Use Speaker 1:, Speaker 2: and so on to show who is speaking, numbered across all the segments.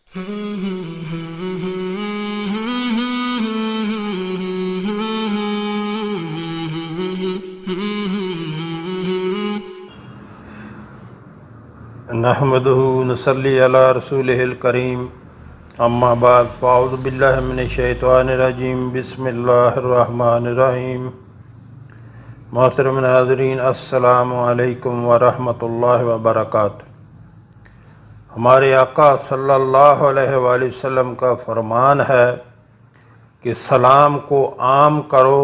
Speaker 1: نحمده نصلی علی رسولہ الکریم اما بعد فاعوذ باللہ من الشیطان الرجیم بسم اللہ الرحمن الرحیم۔ محترم ناظرین، السلام علیکم ورحمۃ اللہ وبرکاتہ۔ ہمارے آقا صلی اللہ علیہ وآلہ وسلم کا فرمان ہے کہ سلام کو عام کرو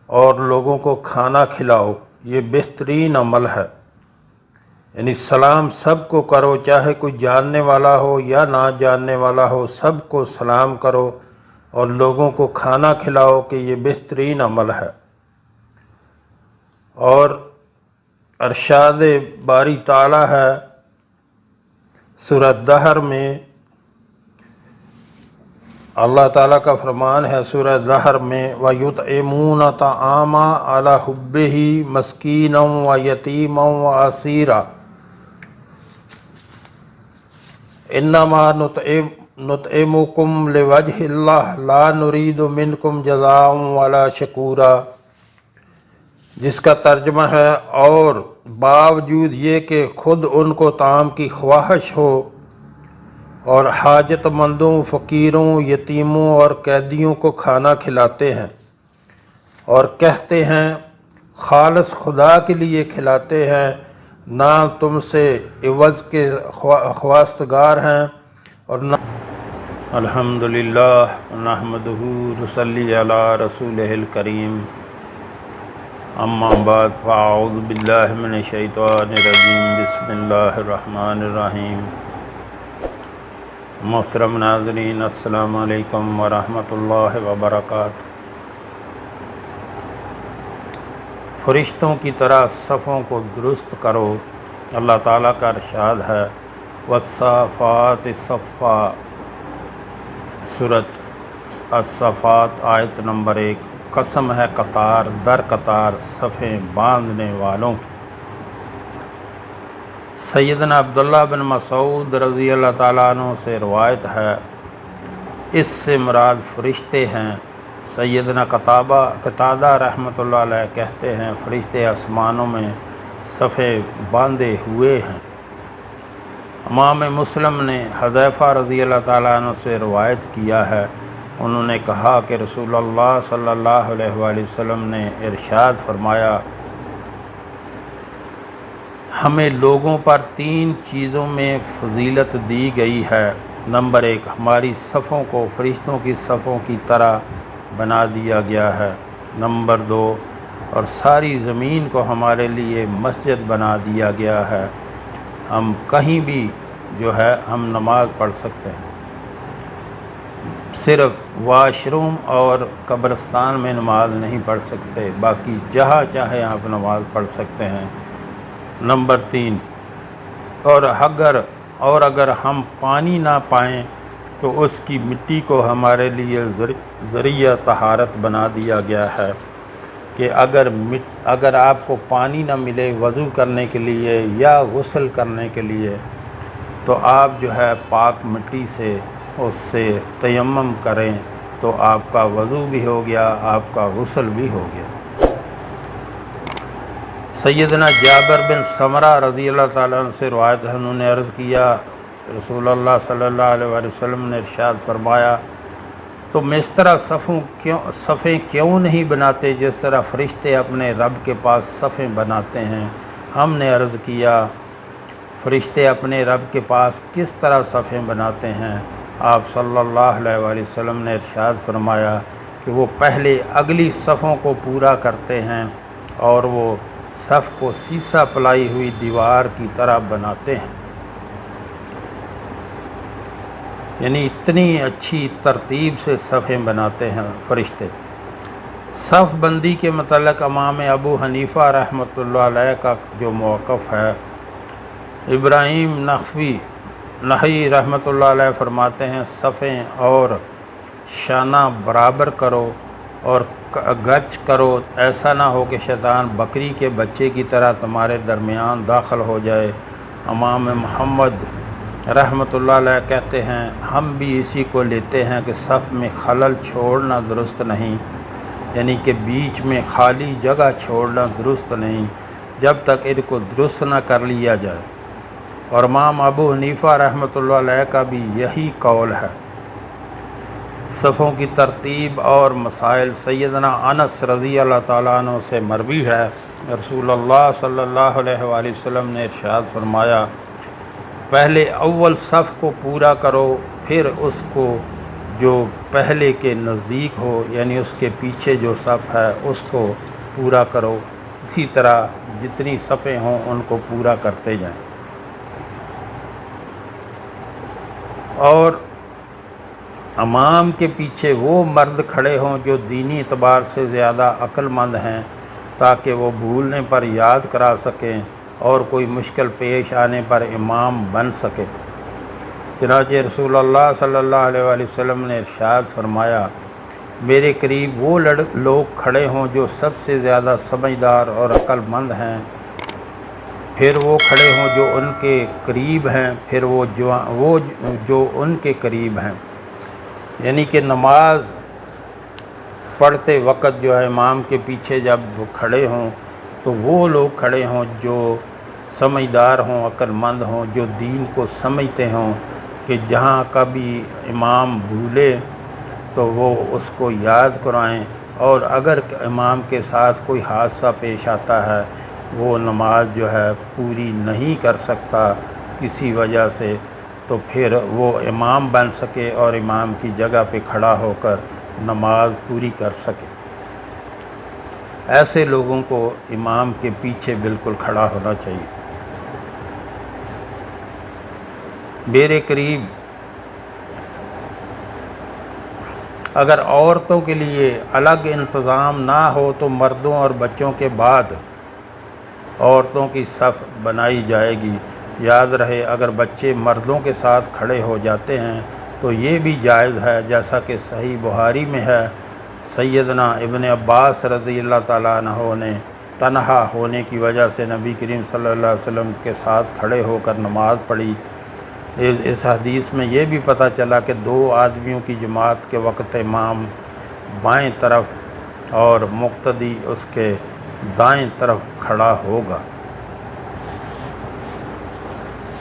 Speaker 1: اور لوگوں کو کھانا کھلاؤ، یہ بہترین عمل ہے۔ یعنی سلام سب کو کرو، چاہے کوئی جاننے والا ہو یا نہ جاننے والا ہو، سب کو سلام کرو اور لوگوں کو کھانا کھلاؤ، کہ یہ بہترین عمل ہے۔ اور ارشاد باری تعالی ہے سورہ دہر میں، اللہ تعالیٰ کا فرمان ہے سورہ دہر میں، وَيُطْعِمُونَ الطَّعَامَ عَلَىٰ حُبِّهِ مِسْكِينًا وَيَتِيمًا وَأَسِيرًا انما نطعمکم لوجہ اللہ لا نرید منکم جزاء ولا شکورا، جس کا ترجمہ ہے، اور باوجود یہ کہ خود ان کو طعام کی خواہش ہو اور حاجت مندوں، فقیروں، یتیموں اور قیدیوں کو کھانا کھلاتے ہیں، اور کہتے ہیں خالص خدا کے لیے کھلاتے ہیں، نہ تم سے عوض کے خواستگار ہیں، اور نہ الحمدللہ نحمدہ نصلی علی رسولہ الکریم اما بعد فاعوذ باللہ من الشیطان الرجیم بسم اللہ الرحمن الرحیم۔ محترم ناظرین، السلام علیکم ورحمۃ اللہ وبرکاتہ۔ فرشتوں کی طرح صفوں کو درست کرو، اللہ تعالیٰ کا ارشاد ہے، والصافات صفا، سورۃ الصافات آیت نمبر 1۔ قسم ہے قطار در قطار صفیں باندھنے والوں کی۔ سیدنا عبداللہ بن مسعود رضی اللہ تعالیٰ عنہ سے روایت ہے، اس سے مراد فرشتے ہیں۔ سیدنا قتادہ رحمۃ اللہ علیہ کہتے ہیں، فرشتے آسمانوں میں صفیں باندھے ہوئے ہیں۔ امام مسلم نے حذیفہ رضی اللہ تعالیٰ عنہ سے روایت کیا ہے، انہوں نے کہا کہ رسول اللہ صلی اللہ علیہ وآلہ وسلم نے ارشاد فرمایا، ہمیں لوگوں پر 3 چیزوں میں فضیلت دی گئی ہے۔ نمبر 1، ہماری صفوں کو فرشتوں کی صفوں کی طرح بنا دیا گیا ہے۔ نمبر 2، اور ساری زمین کو ہمارے لیے مسجد بنا دیا گیا ہے، ہم کہیں بھی جو ہے ہم نماز پڑھ سکتے ہیں، صرف واش روم اور قبرستان میں نماز نہیں پڑھ سکتے، باقی جہاں چاہے آپ نماز پڑھ سکتے ہیں۔ نمبر 3، اور اگر ہم پانی نہ پائیں تو اس کی مٹی کو ہمارے لیے ذریعہ طہارت بنا دیا گیا ہے، کہ اگر آپ کو پانی نہ ملے وضو کرنے کے لیے یا غسل کرنے کے لیے، تو آپ جو ہے پاک مٹی سے اس سے تیمم کریں، تو آپ کا وضو بھی ہو گیا، آپ کا غسل بھی ہو گیا۔ سیدنا جابر بن سمرہ رضی اللہ تعالیٰ عنہ سے روایت ہے، انہوں نے عرض کیا، رسول اللہ صلی اللہ علیہ وآلہ وسلم نے ارشاد فرمایا، تم اس طرح صفیں کیوں نہیں بناتے جس طرح فرشتے اپنے رب کے پاس صفیں بناتے ہیں؟ ہم نے عرض کیا، فرشتے اپنے رب کے پاس کس طرح صفیں بناتے ہیں؟ آپ صلی اللہ علیہ وآلہ وسلم نے ارشاد فرمایا کہ وہ پہلے اگلی صفوں کو پورا کرتے ہیں اور وہ صف کو سیسہ پلائی ہوئی دیوار کی طرح بناتے ہیں۔ یعنی اتنی اچھی ترتیب سے صفیں بناتے ہیں فرشتے۔ صف بندی کے متعلق امام ابو حنیفہ رحمۃ اللہ علیہ کا جو موقف ہے، ابراہیم نحوی رحمۃ اللہ علیہ فرماتے ہیں، صفیں اور شانہ برابر کرو اور گچ کرو، ایسا نہ ہو کہ شیطان بکری کے بچے کی طرح تمہارے درمیان داخل ہو جائے۔ امام محمد رحمۃ اللہ علیہ کہتے ہیں ہم بھی اسی کو لیتے ہیں کہ صف میں خلل چھوڑنا درست نہیں، یعنی کہ بیچ میں خالی جگہ چھوڑنا درست نہیں جب تک ان کو درست نہ کر لیا جائے، اور امام ابو حنیفہ رحمۃ اللہ علیہ کا بھی یہی قول ہے۔ صفوں کی ترتیب اور مسائل سیدنا انس رضی اللہ تعالیٰ عنہ سے مروی ہے، رسول اللہ صلی اللہ علیہ وآلہ وسلم نے ارشاد فرمایا، پہلے اول صف کو پورا کرو، پھر اس کو جو پہلے کے نزدیک ہو، یعنی اس کے پیچھے جو صف ہے اس کو پورا کرو، اسی طرح جتنی صفیں ہوں ان کو پورا کرتے جائیں۔ اور امام کے پیچھے وہ مرد کھڑے ہوں جو دینی اعتبار سے زیادہ عقل مند ہیں، تاکہ وہ بھولنے پر یاد کرا سکیں اور کوئی مشکل پیش آنے پر امام بن سکے۔ چنانچہ رسول اللہ صلی اللہ علیہ وآلہ وسلم نے ارشاد فرمایا، میرے قریب وہ لوگ کھڑے ہوں جو سب سے زیادہ سمجھدار اور عقل مند ہیں، پھر وہ کھڑے ہوں جو ان کے قریب ہیں، پھر وہ جو ان کے قریب ہیں، یعنی کہ نماز پڑھتے وقت جو ہے امام کے پیچھے جب وہ کھڑے ہوں تو وہ لوگ کھڑے ہوں جو سمجھدار ہوں، عقل مند ہوں، جو دین کو سمجھتے ہوں کہ جہاں کبھی امام بھولے تو وہ اس کو یاد کرائیں، اور اگر امام کے ساتھ کوئی حادثہ پیش آتا ہے، وہ نماز جو ہے پوری نہیں کر سکتا کسی وجہ سے، تو پھر وہ امام بن سکے اور امام کی جگہ پہ کھڑا ہو کر نماز پوری کر سکے۔ ایسے لوگوں کو امام کے پیچھے بالکل کھڑا ہونا چاہیے۔ میرے قریب اگر عورتوں کے لیے الگ انتظام نہ ہو تو مردوں اور بچوں کے بعد عورتوں کی صف بنائی جائے گی۔ یاد رہے اگر بچے مردوں کے ساتھ کھڑے ہو جاتے ہیں تو یہ بھی جائز ہے، جیسا کہ صحیح بخاری میں ہے، سیدنا ابن عباس رضی اللہ تعالیٰ عنہ نے تنہا ہونے کی وجہ سے نبی کریم صلی اللہ علیہ وسلم کے ساتھ کھڑے ہو کر نماز پڑھی۔ اس حدیث میں یہ بھی پتہ چلا کہ 2 آدمیوں کی جماعت کے وقت امام بائیں طرف اور مقتدی اس کے دائیں طرف کھڑا ہوگا۔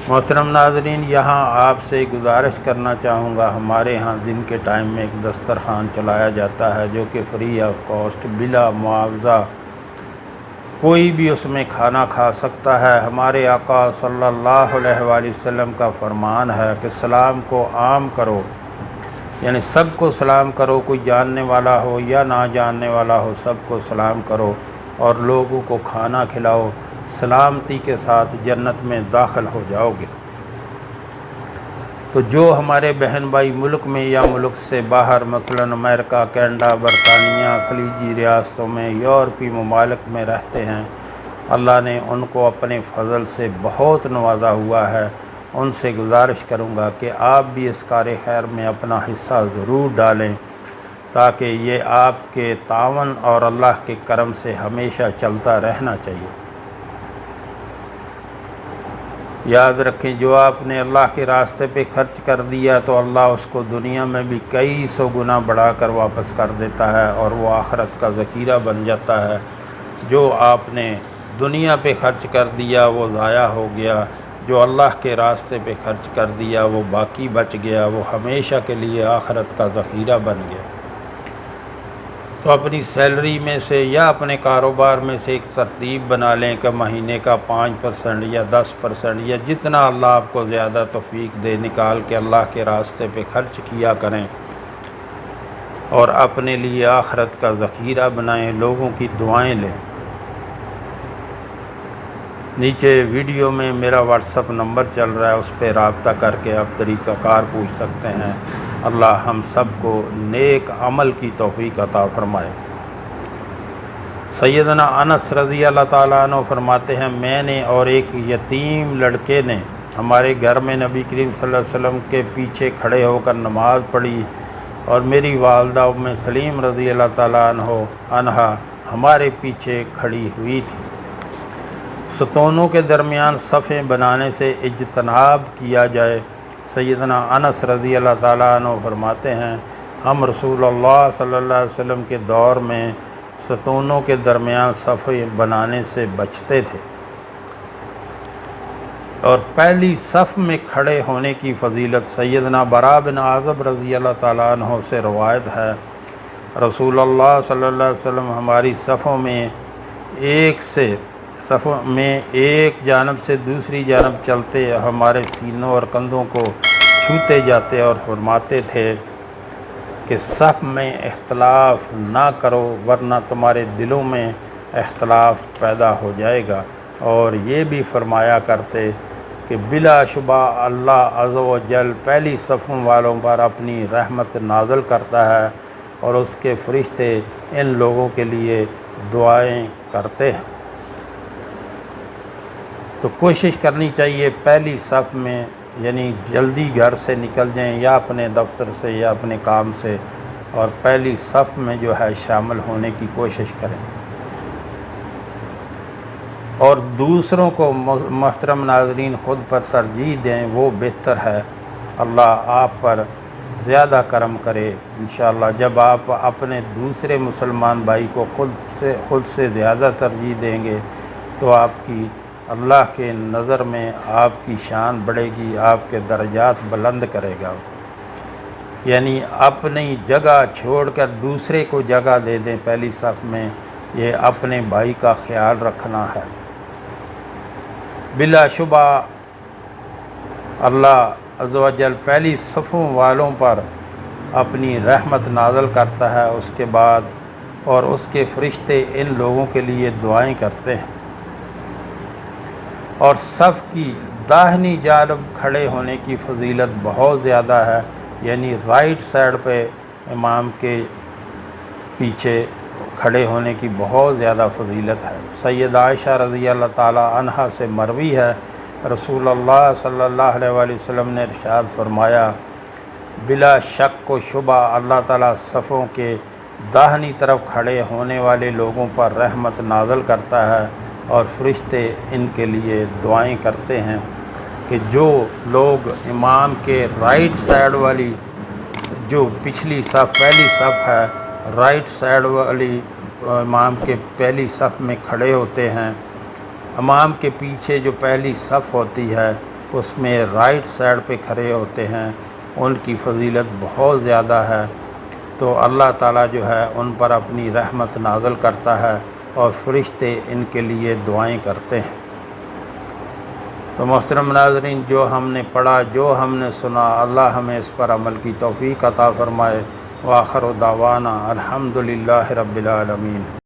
Speaker 1: محترم ناظرین، یہاں آپ سے گزارش کرنا چاہوں گا، ہمارے ہاں دن کے ٹائم میں ایک دسترخوان چلایا جاتا ہے جو کہ فری آف کاسٹ، بلا معاوضہ کوئی بھی اس میں کھانا کھا سکتا ہے۔ ہمارے آقا صلی اللہ علیہ وآلہ وسلم کا فرمان ہے کہ سلام کو عام کرو، یعنی سب کو سلام کرو، کوئی جاننے والا ہو یا نہ جاننے والا ہو، سب کو سلام کرو اور لوگوں کو کھانا کھلاؤ، سلامتی کے ساتھ جنت میں داخل ہو جاؤ گے۔ تو جو ہمارے بہن بھائی ملک میں یا ملک سے باہر، مثلا امریکہ، کینیڈا، برطانیہ، خلیجی ریاستوں میں، یورپی ممالک میں رہتے ہیں، اللہ نے ان کو اپنے فضل سے بہت نوازا ہوا ہے، ان سے گزارش کروں گا کہ آپ بھی اس کار خیر میں اپنا حصہ ضرور ڈالیں، تاکہ یہ آپ کے تعاون اور اللہ کے کرم سے ہمیشہ چلتا رہنا چاہیے۔ یاد رکھیں، جو آپ نے اللہ کے راستے پہ خرچ کر دیا تو اللہ اس کو دنیا میں بھی کئی 100 گنا بڑھا کر واپس کر دیتا ہے اور وہ آخرت کا ذخیرہ بن جاتا ہے۔ جو آپ نے دنیا پہ خرچ کر دیا وہ ضائع ہو گیا، جو اللہ کے راستے پہ خرچ کر دیا وہ باقی بچ گیا، وہ ہمیشہ کے لیے آخرت کا ذخیرہ بن گیا۔ تو اپنی سیلری میں سے یا اپنے کاروبار میں سے ایک ترتیب بنا لیں کہ مہینے کا 5% یا 10% یا جتنا اللہ آپ کو زیادہ توفیق دے، نکال کے اللہ کے راستے پہ خرچ کیا کریں اور اپنے لیے آخرت کا ذخیرہ بنائیں، لوگوں کی دعائیں لیں۔ نیچے ویڈیو میں میرا واٹس ایپ نمبر چل رہا ہے، اس پہ رابطہ کر کے آپ طریقہ کار پوچھ سکتے ہیں۔ اللہ ہم سب کو نیک عمل کی توفیق عطا فرمائے۔ سیدنا انس رضی اللہ تعالیٰ عنہ فرماتے ہیں، میں نے اور ایک یتیم لڑکے نے ہمارے گھر میں نبی کریم صلی اللہ علیہ وسلم کے پیچھے کھڑے ہو کر نماز پڑھی، اور میری والدہ ام سلیم رضی اللہ تعالیٰ عنہا ہمارے پیچھے کھڑی ہوئی تھی۔ ستونوں کے درمیان صفیں بنانے سے اجتناب کیا جائے، سیدنا انس رضی اللہ تعالیٰ عنہ فرماتے ہیں ہم رسول اللہ صلی اللہ علیہ وسلم کے دور میں ستونوں کے درمیان صف بنانے سے بچتے تھے، اور پہلی صف میں کھڑے ہونے کی فضیلت سیدنا براء بن عازب رضی اللہ تعالیٰ عنہ سے روایت ہے، رسول اللہ صلی اللہ علیہ وسلم ہماری صفوں میں ایک جانب سے دوسری جانب چلتے ہمارے سینوں اور کندھوں کو چھوتے جاتے اور فرماتے تھے کہ صف میں اختلاف نہ کرو ورنہ تمہارے دلوں میں اختلاف پیدا ہو جائے گا، اور یہ بھی فرمایا کرتے کہ بلا شبہ اللہ عز و جل پہلی صفوں والوں پر اپنی رحمت نازل کرتا ہے اور اس کے فرشتے ان لوگوں کے لیے دعائیں کرتے ہیں۔ تو کوشش کرنی چاہیے پہلی صف میں، یعنی جلدی گھر سے نکل جائیں یا اپنے دفتر سے یا اپنے کام سے، اور پہلی صف میں جو ہے شامل ہونے کی کوشش کریں، اور دوسروں کو محترم ناظرین خود پر ترجیح دیں، وہ بہتر ہے۔ اللہ آپ پر زیادہ کرم کرے انشاءاللہ جب آپ اپنے دوسرے مسلمان بھائی کو خود سے زیادہ ترجیح دیں گے تو آپ کی اللہ کے نظر میں آپ کی شان بڑھے گی، آپ کے درجات بلند کرے گا۔ یعنی اپنی جگہ چھوڑ کر دوسرے کو جگہ دے دیں پہلی صف میں، یہ اپنے بھائی کا خیال رکھنا ہے۔ بلا شبہ اللہ عز و جل پہلی صفوں والوں پر اپنی رحمت نازل کرتا ہے اس کے بعد، اور اس کے فرشتے ان لوگوں کے لیے دعائیں کرتے ہیں۔ اور صف کی داہنی جانب کھڑے ہونے کی فضیلت بہت زیادہ ہے، یعنی رائٹ سائڈ پہ امام کے پیچھے کھڑے ہونے کی بہت زیادہ فضیلت ہے۔ سید عائشہ رضی اللہ تعالیٰ عنہا سے مروی ہے، رسول اللہ صلی اللہ علیہ وآلہ وسلم نے ارشاد فرمایا بلا شک و شبہ اللہ تعالیٰ صفوں کے داہنی طرف کھڑے ہونے والے لوگوں پر رحمت نازل کرتا ہے اور فرشتے ان کے لیے دعائیں کرتے ہیں کہ جو لوگ امام کے رائٹ سائڈ والی جو پچھلی صف پہلی صف ہے، رائٹ سائڈ والی امام کے پہلی صف میں کھڑے ہوتے ہیں، امام کے پیچھے جو پہلی صف ہوتی ہے اس میں رائٹ سائڈ پہ کھڑے ہوتے ہیں، ان کی فضیلت بہت زیادہ ہے۔ تو اللہ تعالیٰ جو ہے ان پر اپنی رحمت نازل کرتا ہے اور فرشتے ان کے لیے دعائیں کرتے ہیں۔ تو محترم ناظرین، جو ہم نے پڑھا، جو ہم نے سنا، اللہ ہمیں اس پر عمل کی توفیق عطا فرمائے۔ وآخر دعوانا الحمدللہ رب العالمین۔